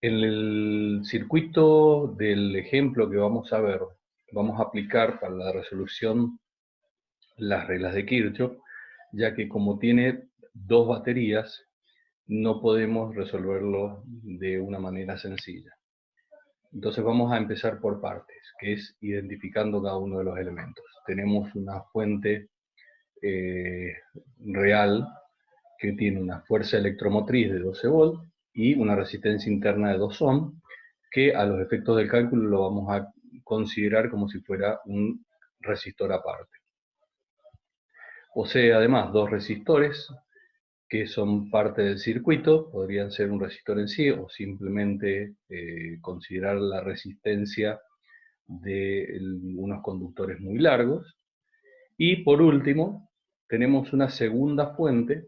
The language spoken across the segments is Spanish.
En el circuito del ejemplo que vamos a ver, vamos a aplicar para la resolución las reglas de Kirchhoff, ya que como tiene dos baterías, no podemos resolverlo de una manera sencilla. Entonces vamos a empezar por partes, que es identificando cada uno de los elementos. Tenemos una fuente real que tiene una fuerza electromotriz de 12 volts y una resistencia interna de 2 ohms, que a los efectos del cálculo lo vamos a considerar como si fuera un resistor aparte. Posee además dos resistores que son parte del circuito, podrían ser un resistor en sí o simplemente considerar la resistencia de unos conductores muy largos. Y por último, tenemos una segunda fuente,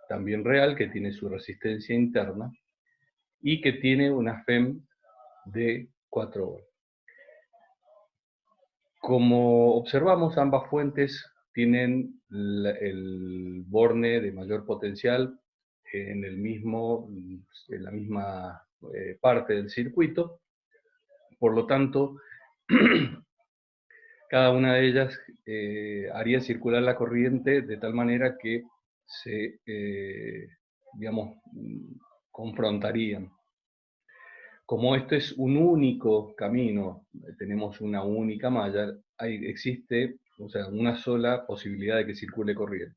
también real, que tiene su resistencia interna y que tiene una FEM de 4 volts. Como observamos, ambas fuentes tienen el borne de mayor potencial en la misma parte del circuito. Por lo tanto, cada una de ellas haría circular la corriente de tal manera que se, digamos, confrontarían. Como esto es un único camino, tenemos una única malla, existe, o sea, una sola posibilidad de que circule corriente,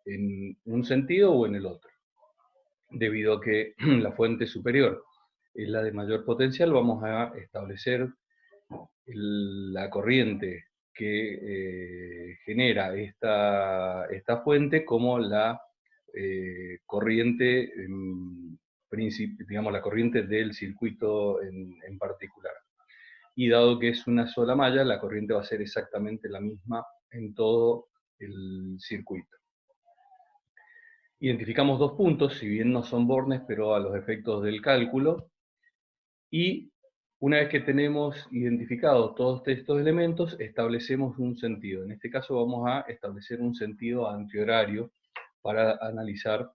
en un sentido o en el otro. Debido a que la fuente superior es la de mayor potencial, vamos a establecer la corriente que genera esta fuente como la corriente, digamos, la corriente del circuito en particular. Y dado que es una sola malla, la corriente va a ser exactamente la misma en todo el circuito. Identificamos dos puntos, si bien no son bornes, pero a los efectos del cálculo, y una vez que tenemos identificados todos estos elementos, establecemos un sentido. En este caso vamos a establecer un sentido antihorario para analizar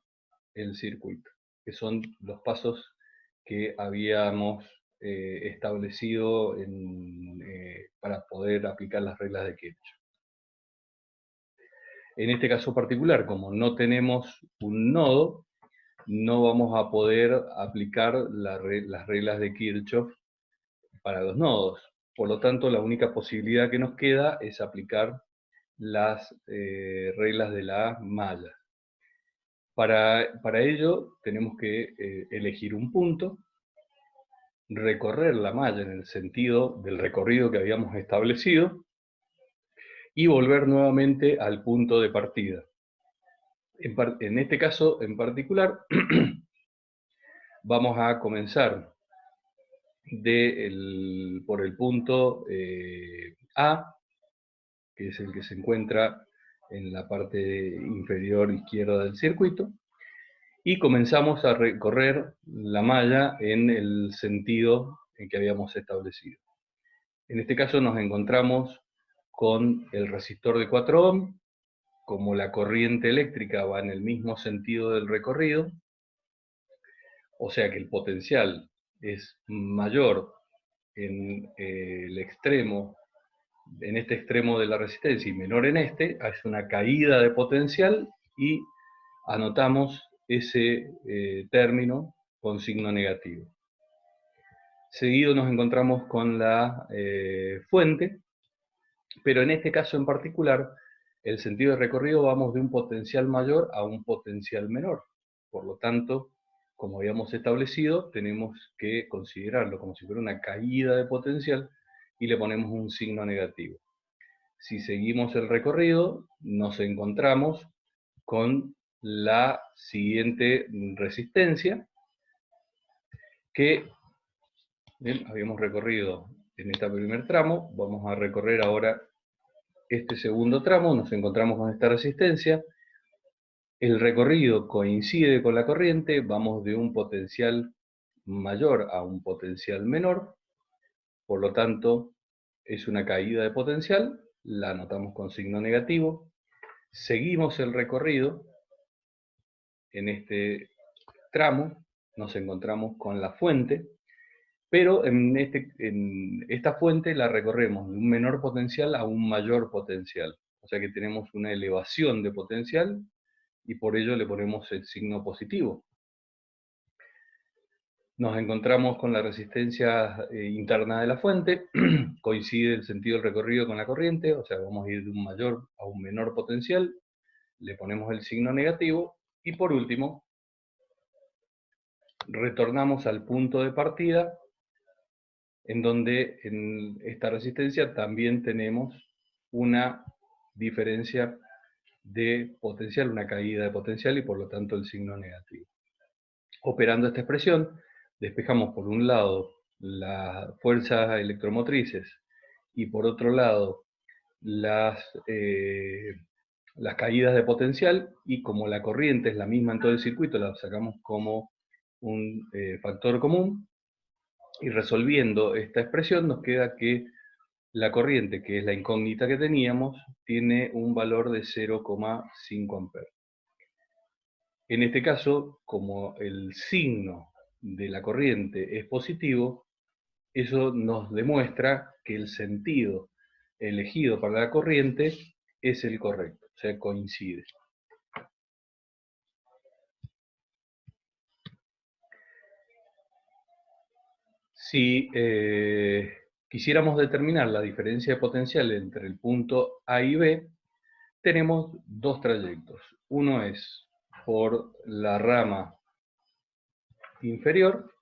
el circuito, que son los pasos que habíamos establecido para poder aplicar las reglas de Kirchhoff. En este caso particular, como no tenemos un nodo, no vamos a poder aplicar las reglas de Kirchhoff para los nodos. Por lo tanto, la única posibilidad que nos queda es aplicar las reglas de la malla. Para ello tenemos que elegir un punto, recorrer la malla en el sentido del recorrido que habíamos establecido y volver nuevamente al punto de partida. En este caso en particular vamos a comenzar por el punto A, que es el que se encuentra en la parte inferior izquierda del circuito, y comenzamos a recorrer la malla en el sentido en que habíamos establecido. En este caso nos encontramos con el resistor de 4 ohms, como la corriente eléctrica va en el mismo sentido del recorrido, o sea que el potencial es mayor en el extremo, en este extremo de la resistencia y menor en este, es una caída de potencial y anotamos ese término con signo negativo. Seguido nos encontramos con la fuente, pero en este caso en particular, el sentido de recorrido vamos de un potencial mayor a un potencial menor. Por lo tanto, como habíamos establecido, tenemos que considerarlo como si fuera una caída de potencial y le ponemos un signo negativo. Si seguimos el recorrido, nos encontramos con la siguiente resistencia que bien, habíamos recorrido en este primer tramo. Vamos a recorrer ahora este segundo tramo, nos encontramos con esta resistencia. El recorrido coincide con la corriente, vamos de un potencial mayor a un potencial menor, por lo tanto es una caída de potencial, la anotamos con signo negativo. Seguimos el recorrido, en este tramo nos encontramos con la fuente, Pero en esta fuente la recorremos de un menor potencial a un mayor potencial. O sea que tenemos una elevación de potencial y por ello le ponemos el signo positivo. Nos encontramos con la resistencia interna de la fuente, coincide el sentido del recorrido con la corriente, o sea, vamos a ir de un mayor a un menor potencial, le ponemos el signo negativo, y por último, retornamos al punto de partida, en donde en esta resistencia también tenemos una diferencia de potencial, una caída de potencial, y por lo tanto el signo negativo. Operando esta expresión, despejamos por un lado las fuerzas electromotrices y por otro lado las caídas de potencial, y como la corriente es la misma en todo el circuito, la sacamos como un factor común, y resolviendo esta expresión nos queda que la corriente, que es la incógnita que teníamos, tiene un valor de 0,5 amperes. En este caso, como el signo de la corriente es positivo, eso nos demuestra que el sentido elegido para la corriente es el correcto, o sea, coincide. Si quisiéramos determinar la diferencia de potencial entre el punto A y B, tenemos dos trayectos. Uno es por la rama inferior,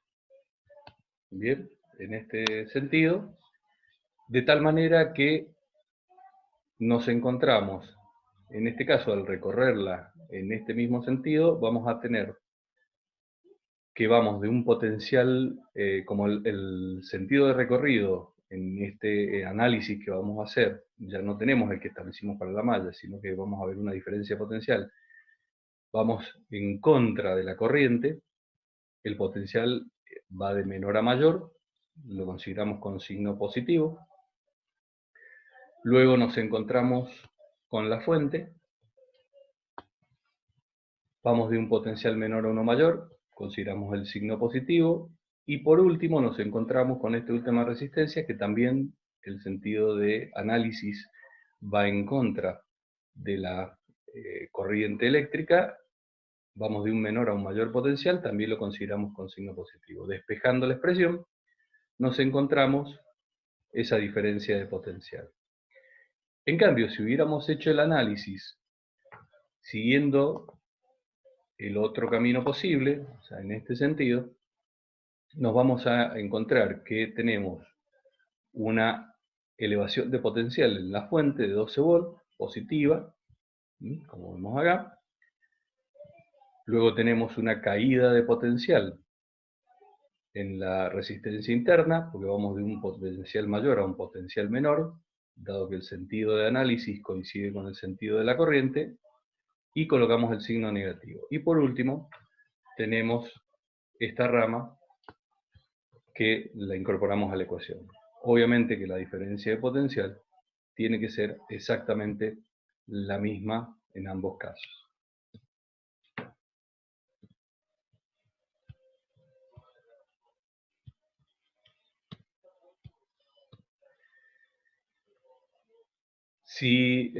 bien, en este sentido, de tal manera que nos encontramos, en este caso al recorrerla en este mismo sentido, vamos a tener que vamos de un potencial, como el sentido de recorrido en este análisis que vamos a hacer, ya no tenemos el que establecimos para la malla, sino que vamos a ver una diferencia potencial, vamos en contra de la corriente, el potencial va de menor a mayor, lo consideramos con signo positivo. Luego nos encontramos con la fuente, vamos de un potencial menor a uno mayor, consideramos el signo positivo, y por último nos encontramos con esta última resistencia, que también el sentido de análisis va en contra de la corriente eléctrica, vamos de un menor a un mayor potencial, también lo consideramos con signo positivo. Despejando la expresión, nos encontramos esa diferencia de potencial. En cambio, si hubiéramos hecho el análisis siguiendo el otro camino posible, o sea, en este sentido, nos vamos a encontrar que tenemos una elevación de potencial en la fuente de 12 volts, positiva, como vemos acá. Luego tenemos una caída de potencial en la resistencia interna, porque vamos de un potencial mayor a un potencial menor, dado que el sentido de análisis coincide con el sentido de la corriente, y colocamos el signo negativo. Y por último, tenemos esta rama que la incorporamos a la ecuación. Obviamente que la diferencia de potencial tiene que ser exactamente la misma en ambos casos. Si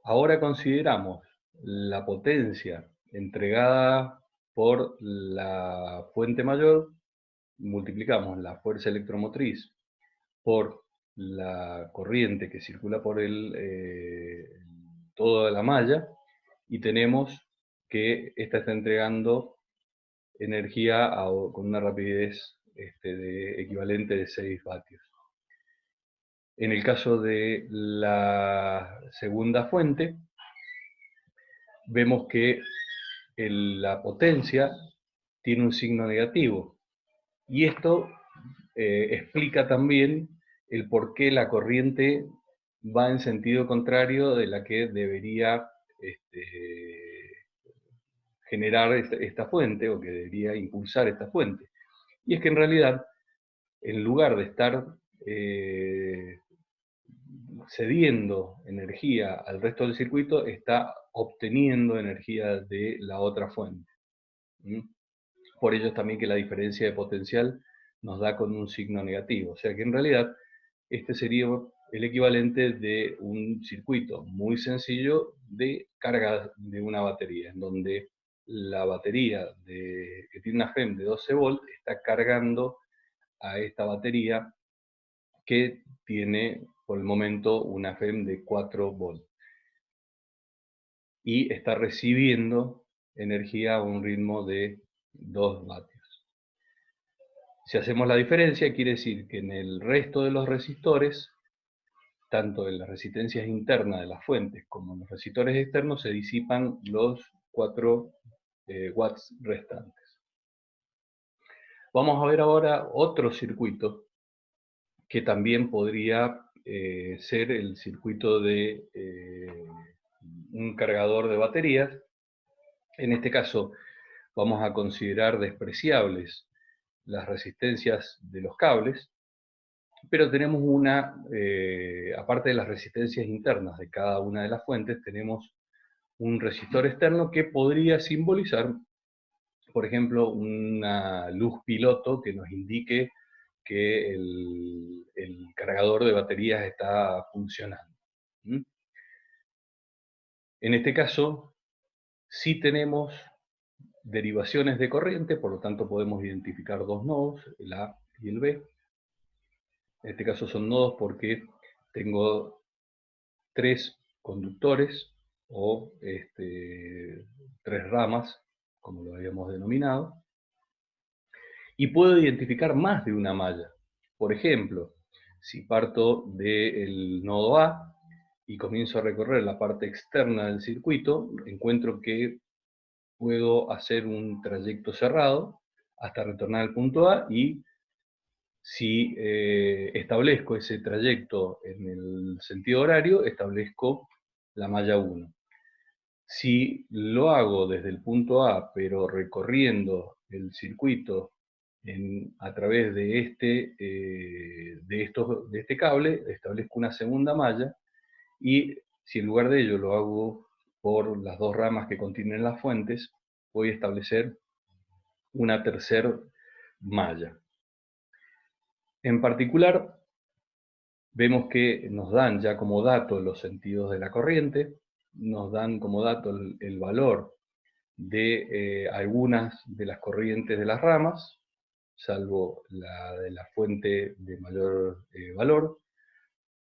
ahora consideramos la potencia entregada por la fuente mayor, multiplicamos la fuerza electromotriz por la corriente que circula por toda la malla, y tenemos que esta está entregando energía con una rapidez equivalente de 6 vatios. En el caso de la segunda fuente, vemos que la potencia tiene un signo negativo, y esto explica también el por qué la corriente va en sentido contrario de la que debería generar esta fuente, o que debería impulsar esta fuente. Y es que en realidad, en lugar de estar cediendo energía al resto del circuito, está obteniendo energía de la otra fuente. Por ello es también que la diferencia de potencial nos da con un signo negativo. O sea que en realidad este sería el equivalente de un circuito muy sencillo de carga de una batería, en donde la batería que tiene una FEM de 12 volt está cargando a esta batería que tiene por el momento una FEM de 4 volt y está recibiendo energía a un ritmo de 2 vatios. Si hacemos la diferencia, quiere decir que en el resto de los resistores, tanto en las resistencias internas de las fuentes como en los resistores externos, se disipan los 4 watts restantes. Vamos a ver ahora otro circuito que también podría ser el circuito de un cargador de baterías. En este caso vamos a considerar despreciables las resistencias de los cables, pero tenemos aparte de las resistencias internas de cada una de las fuentes, tenemos un resistor externo que podría simbolizar, por ejemplo, una luz piloto que nos indique que el cargador de baterías está funcionando. En este caso, sí tenemos derivaciones de corriente, por lo tanto podemos identificar dos nodos, el A y el B. En este caso son nodos porque tengo 3 conductores o 3 ramas, como lo habíamos denominado, y puedo identificar más de una malla. Por ejemplo, si parto del nodo A y comienzo a recorrer la parte externa del circuito, encuentro que puedo hacer un trayecto cerrado hasta retornar al punto A, y si establezco ese trayecto en el sentido horario, establezco la malla 1. Si lo hago desde el punto A, pero recorriendo el circuito a través de este cable, establezco una segunda malla, y si en lugar de ello lo hago por las dos ramas que contienen las fuentes, voy a establecer una tercera malla. En particular, vemos que nos dan ya como dato los sentidos de la corriente, nos dan como dato el valor de algunas de las corrientes de las ramas, salvo la de la fuente de mayor valor.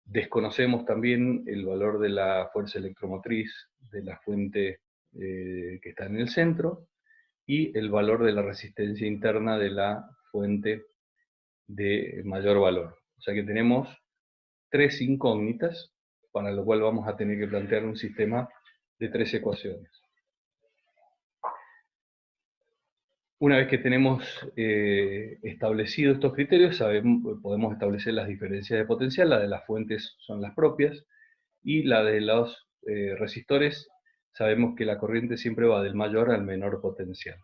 Desconocemos también el valor de la fuerza electromotriz de la fuente que está en el centro, y el valor de la resistencia interna de la fuente de mayor valor. O sea que tenemos 3 incógnitas, para lo cual vamos a tener que plantear un sistema de 3 ecuaciones. Una vez que tenemos establecido estos criterios, podemos establecer las diferencias de potencial. La de las fuentes son las propias, y la de los resistores, sabemos que la corriente siempre va del mayor al menor potencial.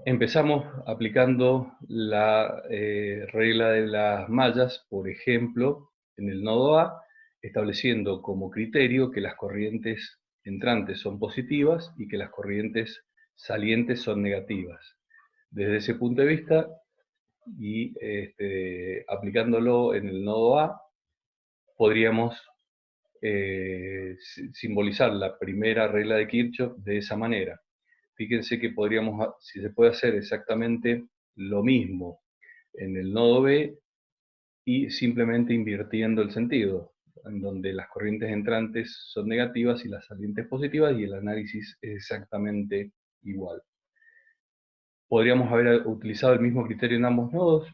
Empezamos aplicando la regla de las mallas, por ejemplo, en el nodo A, estableciendo como criterio que las corrientes entrantes son positivas y que las corrientes salientes son negativas. Desde ese punto de vista, y aplicándolo en el nodo A, podríamos simbolizar la primera regla de Kirchhoff de esa manera. Fíjense que si se puede hacer exactamente lo mismo en el nodo B, y simplemente invirtiendo el sentido, en donde las corrientes entrantes son negativas y las salientes positivas, y el análisis es exactamente igual. Podríamos haber utilizado el mismo criterio en ambos nodos,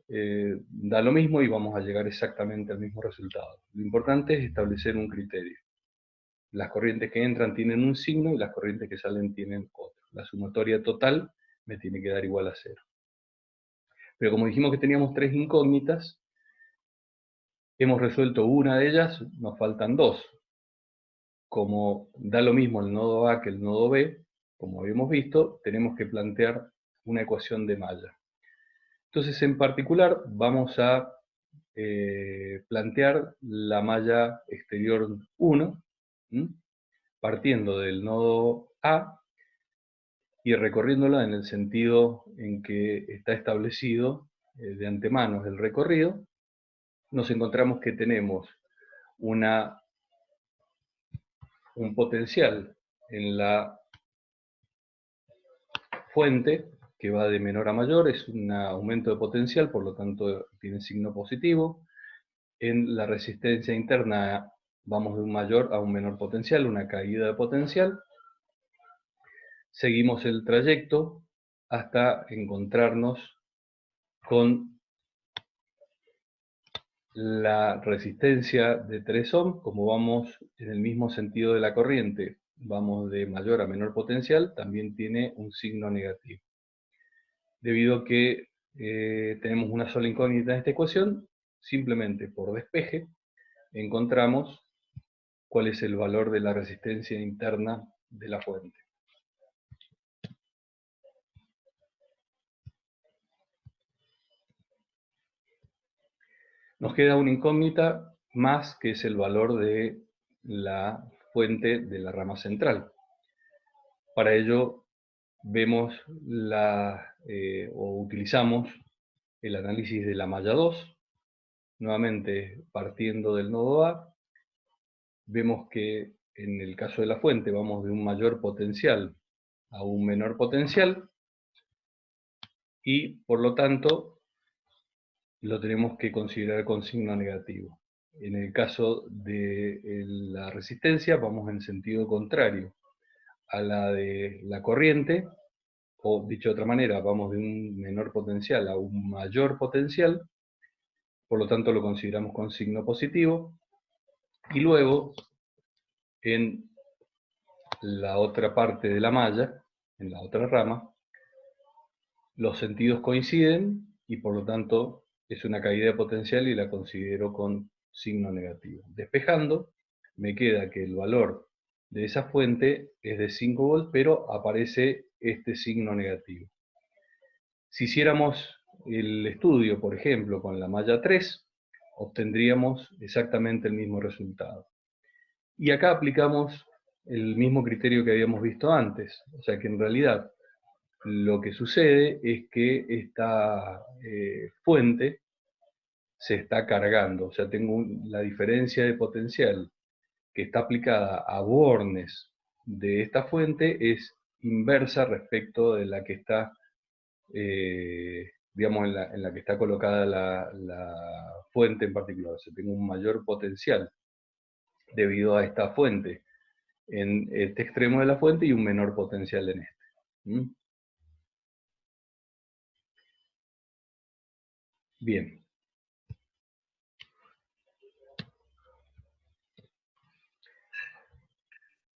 da lo mismo y vamos a llegar exactamente al mismo resultado. Lo importante es establecer un criterio. Las corrientes que entran tienen un signo y las corrientes que salen tienen otro. La sumatoria total me tiene que dar igual a 0. Pero como dijimos que teníamos 3 incógnitas, hemos resuelto una de ellas, nos faltan 2. Como da lo mismo el nodo A que el nodo B, como habíamos visto, tenemos que plantear una ecuación de malla. Entonces, en particular, vamos a plantear la malla exterior 1, partiendo del nodo A, y recorriéndola en el sentido en que está establecido de antemano el recorrido, nos encontramos que tenemos un potencial en la fuente que va de menor a mayor, es un aumento de potencial, por lo tanto tiene signo positivo. En la resistencia interna vamos de un mayor a un menor potencial, una caída de potencial. Seguimos el trayecto hasta encontrarnos con la resistencia de 3 ohms. Como vamos en el mismo sentido de la corriente, vamos de mayor a menor potencial, también tiene un signo negativo. Debido a que tenemos una sola incógnita en esta ecuación, simplemente por despeje encontramos cuál es el valor de la resistencia interna de la fuente. Nos queda una incógnita más, que es el valor de la fuente de la rama central. Para ello vemos o utilizamos el análisis de la malla 2. Nuevamente, partiendo del nodo A, vemos que en el caso de la fuente vamos de un mayor potencial a un menor potencial, y por lo tanto lo tenemos que considerar con signo negativo. En el caso de la resistencia vamos en sentido contrario a la de la corriente, o dicho de otra manera, vamos de un menor potencial a un mayor potencial, por lo tanto lo consideramos con signo positivo. Y luego, en la otra parte de la malla, en la otra rama, los sentidos coinciden y por lo tanto es una caída de potencial y la considero con signo negativo. Despejando, me queda que el valor de esa fuente es de 5 volts, pero aparece este signo negativo. Si hiciéramos el estudio, por ejemplo, con la malla 3, obtendríamos exactamente el mismo resultado. Y acá aplicamos el mismo criterio que habíamos visto antes, o sea que en realidad lo que sucede es que esta fuente se está cargando, o sea, tengo la diferencia de potencial que está aplicada a bornes de esta fuente es inversa respecto de la que está, digamos, en la que está colocada la fuente en particular. O sea, tengo un mayor potencial debido a esta fuente en este extremo de la fuente y un menor potencial en este. ¿Mm? Bien.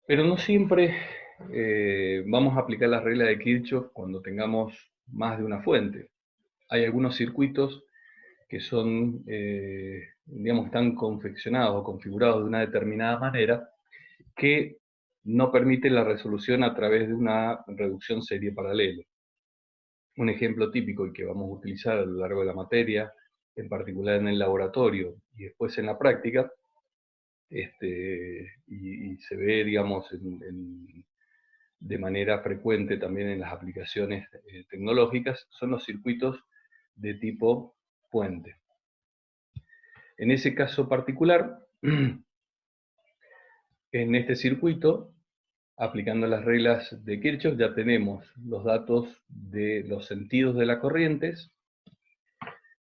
Pero no siempre vamos a aplicar la regla de Kirchhoff cuando tengamos más de una fuente. Hay algunos circuitos que son, digamos, están confeccionados o configurados de una determinada manera que no permiten la resolución a través de una reducción serie paralela. Un ejemplo típico y que vamos a utilizar a lo largo de la materia, en particular en el laboratorio y después en la práctica, y se ve, digamos, de manera frecuente también en las aplicaciones tecnológicas, son los circuitos de tipo puente. En ese caso particular, en este circuito, aplicando las reglas de Kirchhoff, ya tenemos los datos de los sentidos de las corrientes,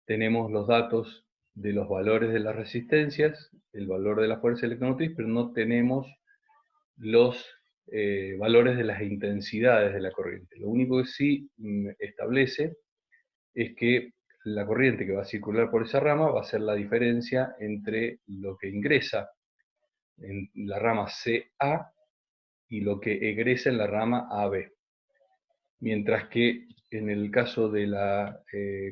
tenemos los datos de los valores de las resistencias, el valor de la fuerza electromotriz, pero no tenemos los valores de las intensidades de la corriente. Lo único que sí establece es que la corriente que va a circular por esa rama va a ser la diferencia entre lo que ingresa en la rama CA y lo que egresa en la rama AB. Mientras que en el caso de la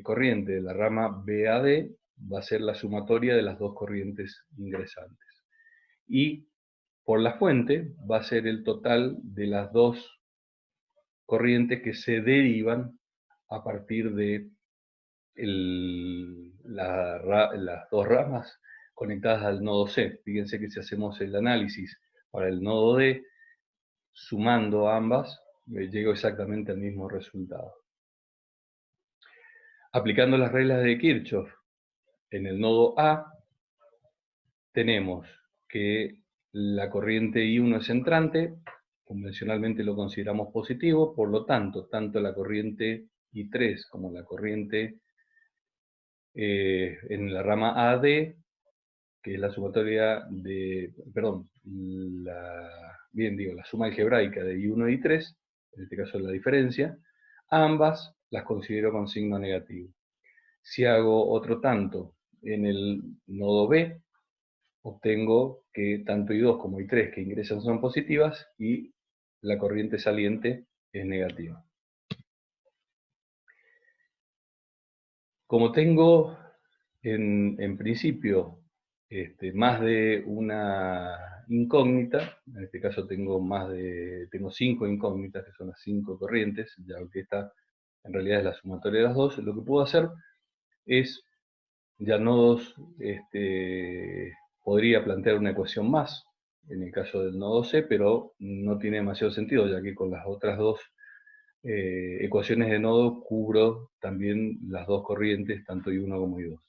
corriente de la rama BAD va a ser la sumatoria de las dos corrientes ingresantes. Y por la fuente va a ser el total de las dos corrientes que se derivan a partir de las dos ramas conectadas al nodo C. Fíjense que si hacemos el análisis para el nodo D, sumando ambas, llego exactamente al mismo resultado. Aplicando las reglas de Kirchhoff en el nodo A, tenemos que la corriente I1 es entrante, convencionalmente lo consideramos positivo, por lo tanto, tanto la corriente I3 como la corriente en la rama AD, que es la sumatoria de, perdón, la suma algebraica de I1 y I3, en este caso la diferencia, ambas las considero con signo negativo. Si hago otro tanto en el nodo B, obtengo que tanto I2 como I3 que ingresan son positivas y la corriente saliente es negativa. Como tengo en principio más de una incógnita, en este caso tengo 5 incógnitas, que son las 5 corrientes, ya que esta en realidad es la sumatoria de las dos, lo que puedo hacer es, ya nodos, podría plantear una ecuación más, en el caso del nodo C, pero no tiene demasiado sentido, ya que con las otras dos ecuaciones de nodo cubro también las dos corrientes, tanto I1 como I2.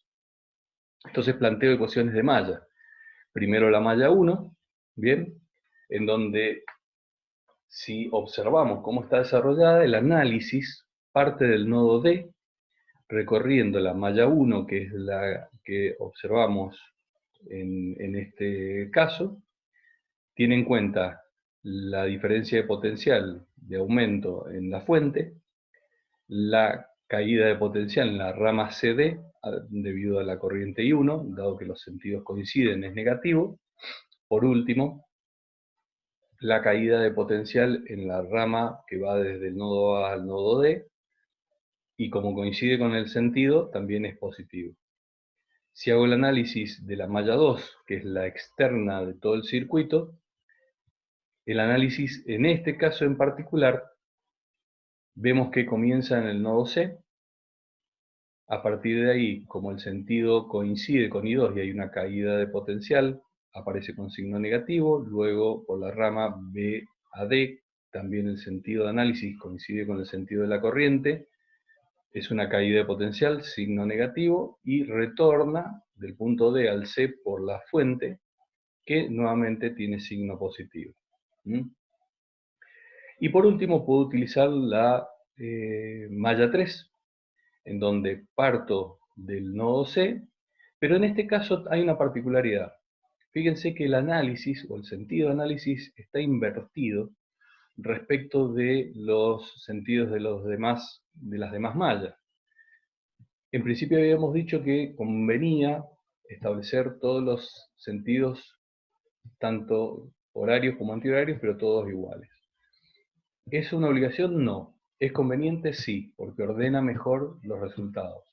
Entonces planteo ecuaciones de malla. Primero la malla 1, ¿bien? En donde, si observamos cómo está desarrollada, el análisis parte del nodo D, recorriendo la malla 1, que es la que observamos en este caso, tiene en cuenta la diferencia de potencial de aumento en la fuente, la caída de potencial en la rama CD debido a la corriente I1, dado que los sentidos coinciden, es negativo. Por último, la caída de potencial en la rama que va desde el nodo A al nodo D, y como coincide con el sentido, también es positivo. Si hago el análisis de la malla 2, que es la externa de todo el circuito, el análisis en este caso en particular, vemos que comienza en el nodo C. A partir de ahí, como el sentido coincide con I2 y hay una caída de potencial, aparece con signo negativo. Luego, por la rama B a D, también el sentido de análisis coincide con el sentido de la corriente. Es una caída de potencial, signo negativo, y retorna del punto D al C por la fuente, que nuevamente tiene signo positivo. Y por último, puedo utilizar la malla 3, en donde parto del nodo C, pero en este caso hay una particularidad. Fíjense que el análisis o el sentido de análisis está invertido respecto de los sentidos de las demás mallas. En principio habíamos dicho que convenía establecer todos los sentidos, tanto horarios como antihorarios, pero todos iguales. ¿Es una obligación? No. ¿Es conveniente? Sí, porque ordena mejor los resultados.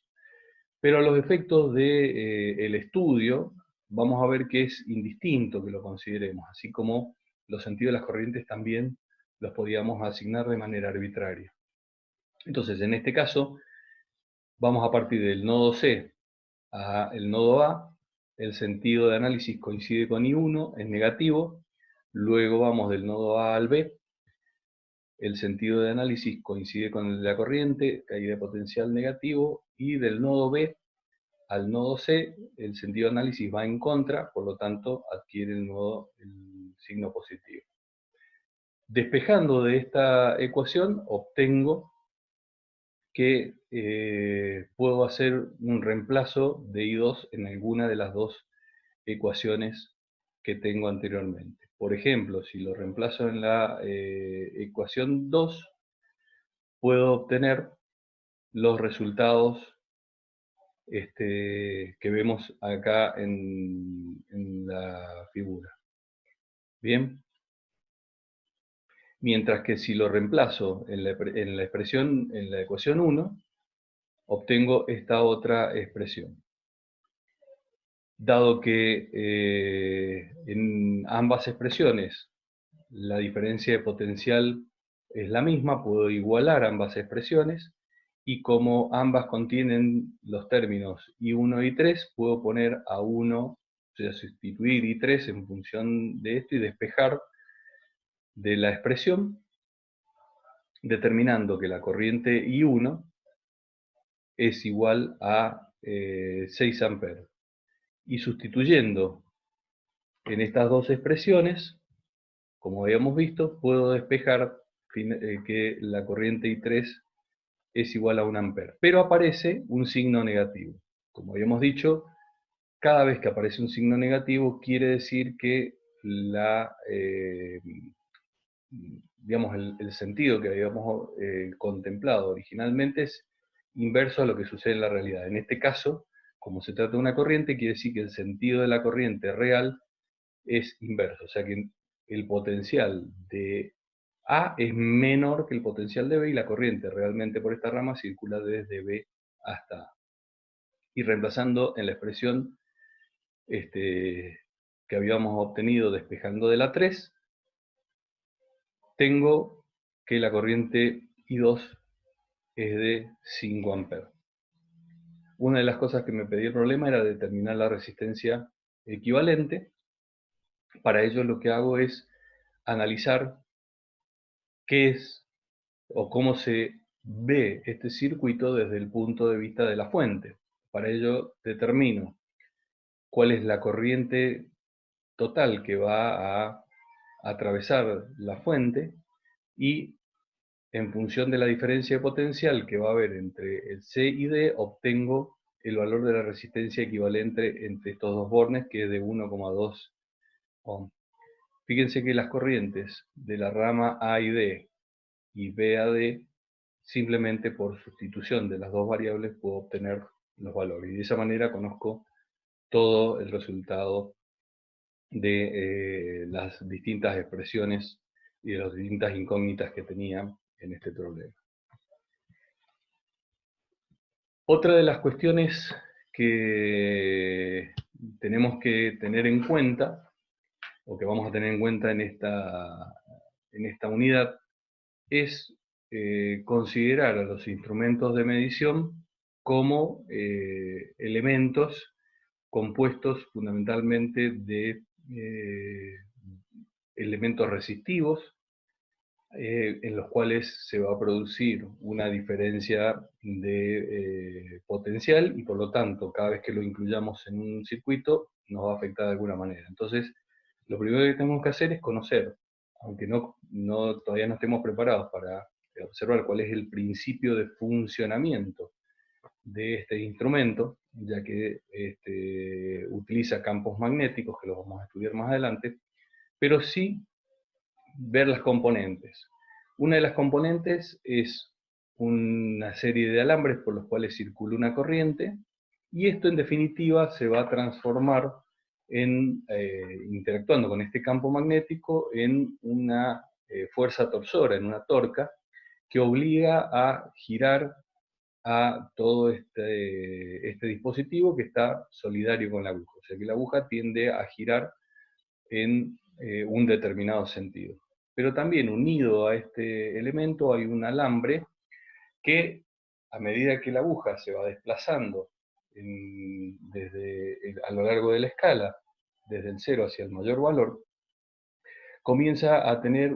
Pero a los efectos del estudio, vamos a ver que es indistinto que lo consideremos, así como los sentidos de las corrientes también los podíamos asignar de manera arbitraria. Entonces, en este caso, vamos a partir del nodo C al nodo A, el sentido de análisis coincide con I1, es negativo. Luego vamos del nodo A al B, el sentido de análisis coincide con la corriente, caída de potencial negativo, y del nodo B al nodo C, el sentido de análisis va en contra, por lo tanto adquiere el signo positivo. Despejando de esta ecuación, obtengo que puedo hacer un reemplazo de I2 en alguna de las dos ecuaciones que tengo anteriormente. Por ejemplo, si lo reemplazo en la ecuación 2, puedo obtener los resultados que vemos acá en la figura. Bien. Mientras que si lo reemplazo en la ecuación 1, obtengo esta otra expresión. Dado que en ambas expresiones la diferencia de potencial es la misma, puedo igualar ambas expresiones, y como ambas contienen los términos I1 y I3, puedo poner a 1, o sea, sustituir I3 en función de esto y despejar de la expresión, determinando que la corriente I1 es igual a 6 amperes. Y sustituyendo en estas dos expresiones, como habíamos visto, puedo despejar que la corriente I3 es igual a 1 ampere. Pero aparece un signo negativo. Como habíamos dicho, cada vez que aparece un signo negativo quiere decir que digamos, el sentido que habíamos contemplado originalmente es inverso a lo que sucede en la realidad. En este caso, como se trata de una corriente, quiere decir que el sentido de la corriente real es inverso, o sea que el potencial de A es menor que el potencial de B y la corriente realmente por esta rama circula desde B hasta A. Y reemplazando en la expresión que habíamos obtenido despejando de la 3, tengo que la corriente I2 es de 5 amperes. Una de las cosas que me pedía el problema era determinar la resistencia equivalente. Para ello lo que hago es analizar qué es o cómo se ve este circuito desde el punto de vista de la fuente. Para ello determino cuál es la corriente total que va a atravesar la fuente y en función de la diferencia de potencial que va a haber entre el C y D, obtengo el valor de la resistencia equivalente entre estos dos bornes, que es de 1,2 ohm. Fíjense que las corrientes de la rama A y D y B a D, simplemente por sustitución de las dos variables puedo obtener los valores. Y de esa manera conozco todo el resultado de las distintas expresiones y de las distintas incógnitas que tenía en este problema. Otra de las cuestiones que tenemos que tener en cuenta, o que vamos a tener en cuenta en esta unidad, es considerar a los instrumentos de medición como elementos compuestos fundamentalmente de elementos resistivos, en los cuales se va a producir una diferencia de potencial y por lo tanto cada vez que lo incluyamos en un circuito nos va a afectar de alguna manera. Entonces lo primero que tenemos que hacer es conocer, aunque todavía no estemos preparados para observar cuál es el principio de funcionamiento de este instrumento, ya que utiliza campos magnéticos, que los vamos a estudiar más adelante, pero sí ver las componentes. Una de las componentes es una serie de alambres por los cuales circula una corriente, y esto en definitiva se va a transformar interactuando con este campo magnético en una fuerza torsora, en una torca, que obliga a girar a todo este dispositivo que está solidario con la aguja. O sea que la aguja tiende a girar en un determinado sentido. Pero también unido a este elemento hay un alambre que, a medida que la aguja se va desplazando a lo largo de la escala, desde el 0 hacia el mayor valor, comienza a tener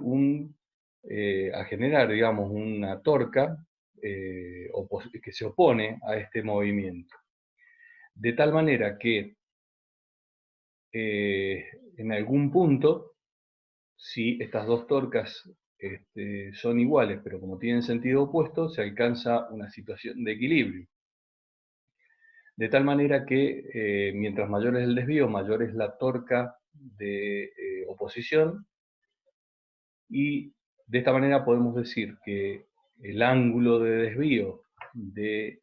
a generar, digamos, una torca que se opone a este movimiento. De tal manera que en algún punto, si estas dos torcas son iguales, pero como tienen sentido opuesto, se alcanza una situación de equilibrio. De tal manera que mientras mayor es el desvío, mayor es la torca de oposición, y de esta manera podemos decir que el ángulo de desvío de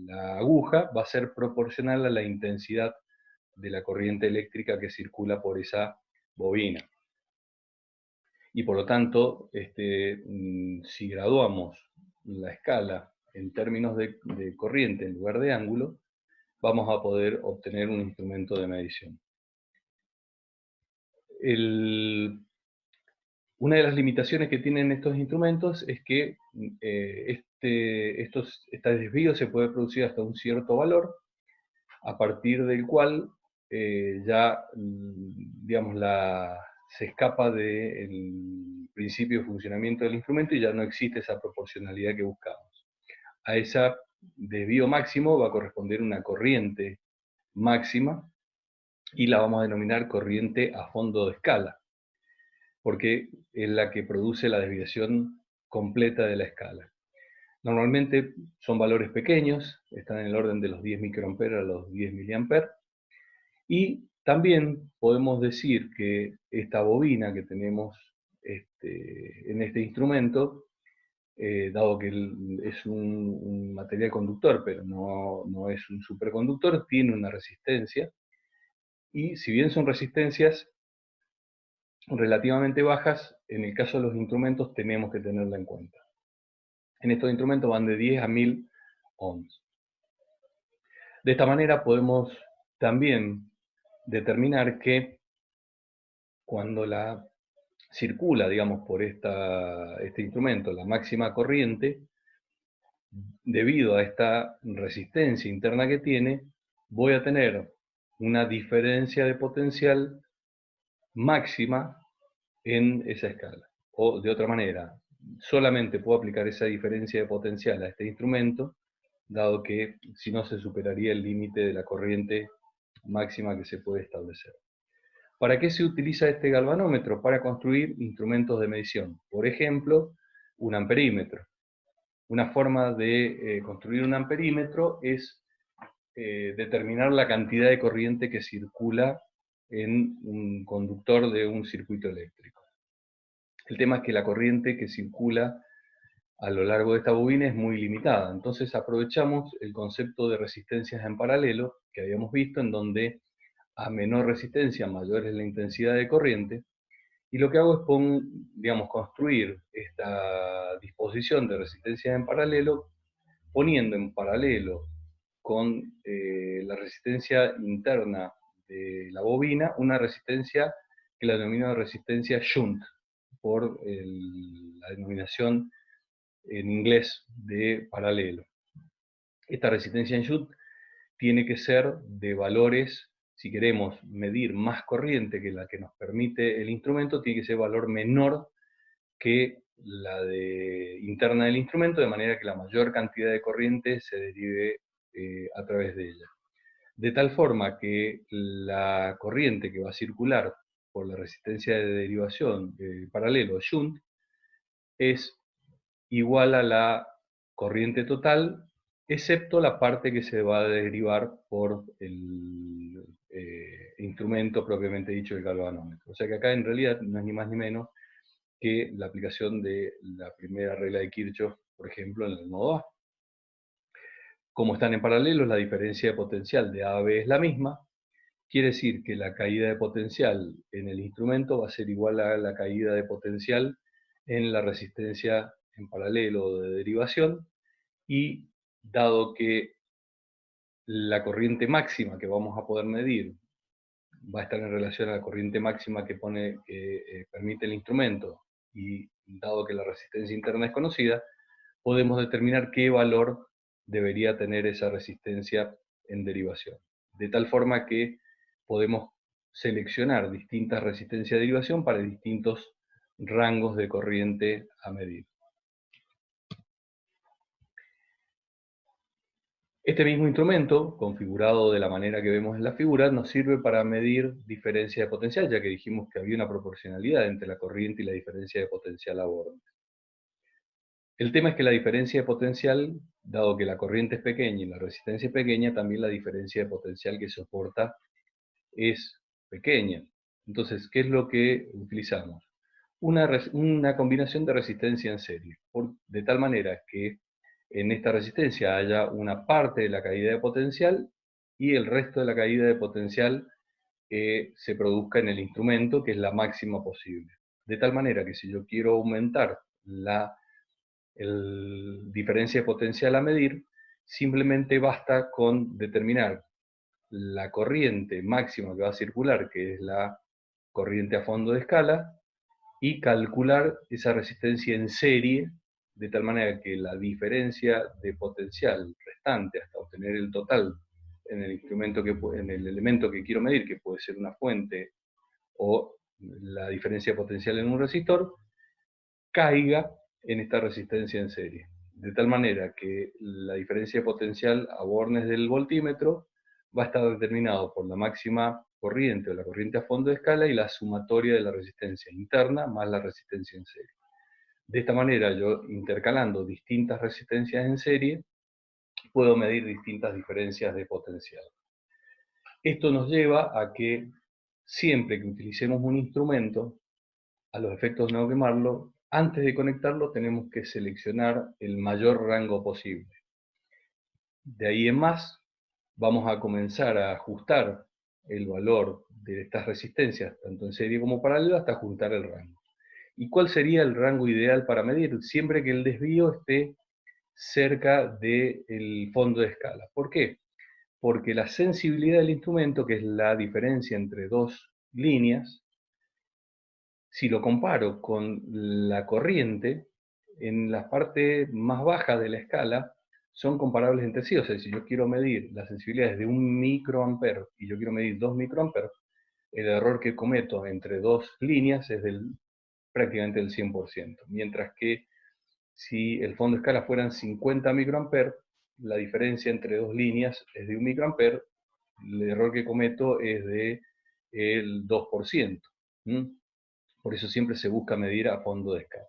la aguja va a ser proporcional a la intensidad de la corriente eléctrica que circula por esa bobina. Y por lo tanto, si graduamos la escala en términos de corriente en lugar de ángulo, vamos a poder obtener un instrumento de medición. Una de las limitaciones que tienen estos instrumentos es que este desvío se puede producir hasta un cierto valor, a partir del cual digamos, se escapa del principio de funcionamiento del instrumento y ya no existe esa proporcionalidad que buscamos. A esa desvío máximo va a corresponder una corriente máxima y la vamos a denominar corriente a fondo de escala, porque es la que produce la desviación completa de la escala. Normalmente son valores pequeños, están en el orden de los 10 microamperes a los 10 miliamperes, y también podemos decir que esta bobina que tenemos en este instrumento, dado que es un material conductor, pero no es un superconductor, tiene una resistencia, y si bien son resistencias relativamente bajas, en el caso de los instrumentos tenemos que tenerla en cuenta. En estos instrumentos van de 10 a 1000 ohms. De esta manera podemos también determinar que cuando circula, digamos, por este instrumento la máxima corriente, debido a esta resistencia interna que tiene, voy a tener una diferencia de potencial máxima en esa escala. O de otra manera, solamente puedo aplicar esa diferencia de potencial a este instrumento, dado que si no se superaría el límite de la corriente máxima que se puede establecer. ¿Para qué se utiliza este galvanómetro? Para construir instrumentos de medición. Por ejemplo, un amperímetro. Una forma de construir un amperímetro es determinar la cantidad de corriente que circula en un conductor de un circuito eléctrico. El tema es que la corriente que circula a lo largo de esta bobina es muy limitada, entonces aprovechamos el concepto de resistencias en paralelo que habíamos visto, en donde a menor resistencia mayor es la intensidad de corriente, y lo que hago es digamos, construir esta disposición de resistencias en paralelo, poniendo en paralelo con la resistencia interna de la bobina una resistencia que la denomino resistencia shunt, por la denominación en inglés de paralelo. Esta resistencia en shunt tiene que ser de valores, si queremos medir más corriente que la que nos permite el instrumento, tiene que ser valor menor que la interna del instrumento, de manera que la mayor cantidad de corriente se derive a través de ella. De tal forma que la corriente que va a circular por la resistencia de derivación paralelo shunt es igual a la corriente total, excepto la parte que se va a derivar por el instrumento propiamente dicho, el galvanómetro. O sea que acá en realidad no es ni más ni menos que la aplicación de la primera regla de Kirchhoff, por ejemplo, en el nodo A. Como están en paralelo, la diferencia de potencial de A a B es la misma. Quiere decir que la caída de potencial en el instrumento va a ser igual a la caída de potencial en la resistencia en paralelo de derivación, y dado que la corriente máxima que vamos a poder medir va a estar en relación a la corriente máxima que permite el instrumento, y dado que la resistencia interna es conocida, podemos determinar qué valor debería tener esa resistencia en derivación. De tal forma que podemos seleccionar distintas resistencias de derivación para distintos rangos de corriente a medir. Este mismo instrumento, configurado de la manera que vemos en la figura, nos sirve para medir diferencia de potencial, ya que dijimos que había una proporcionalidad entre la corriente y la diferencia de potencial a bordo. El tema es que la diferencia de potencial, dado que la corriente es pequeña y la resistencia es pequeña, también la diferencia de potencial que soporta es pequeña. Entonces, ¿qué es lo que utilizamos? Una combinación de resistencia en serie, de tal manera que en esta resistencia haya una parte de la caída de potencial y el resto de la caída de potencial se produzca en el instrumento, que es la máxima posible. De tal manera que si yo quiero aumentar la diferencia de potencial a medir, simplemente basta con determinar la corriente máxima que va a circular, que es la corriente a fondo de escala, y calcular esa resistencia en serie, de tal manera que la diferencia de potencial restante hasta obtener el total en el instrumento en el elemento que quiero medir, que puede ser una fuente o la diferencia potencial en un resistor caiga en esta resistencia en serie. De tal manera que la diferencia potencial a bornes del voltímetro va a estar determinado por la máxima corriente o la corriente a fondo de escala y la sumatoria de la resistencia interna más la resistencia en serie. De esta manera, yo intercalando distintas resistencias en serie, puedo medir distintas diferencias de potencial. Esto nos lleva a que siempre que utilicemos un instrumento, a los efectos de no quemarlo, antes de conectarlo tenemos que seleccionar el mayor rango posible. De ahí en más, vamos a comenzar a ajustar el valor de estas resistencias, tanto en serie como paralelo, hasta ajustar el rango. ¿Y cuál sería el rango ideal para medir? Siempre que el desvío esté cerca del fondo de escala. ¿Por qué? Porque la sensibilidad del instrumento, que es la diferencia entre dos líneas, si lo comparo con la corriente, en la parte más baja de la escala son comparables entre sí. O sea, si yo quiero medir las sensibilidades de 1 microampere y yo quiero medir 2 microamperes, el error que cometo entre dos líneas es prácticamente del 100%. Mientras que si el fondo de escala fueran 50 microamperes, la diferencia entre dos líneas es de 1 microampere, el error que cometo es del 2%. Por eso siempre se busca medir a fondo de escala.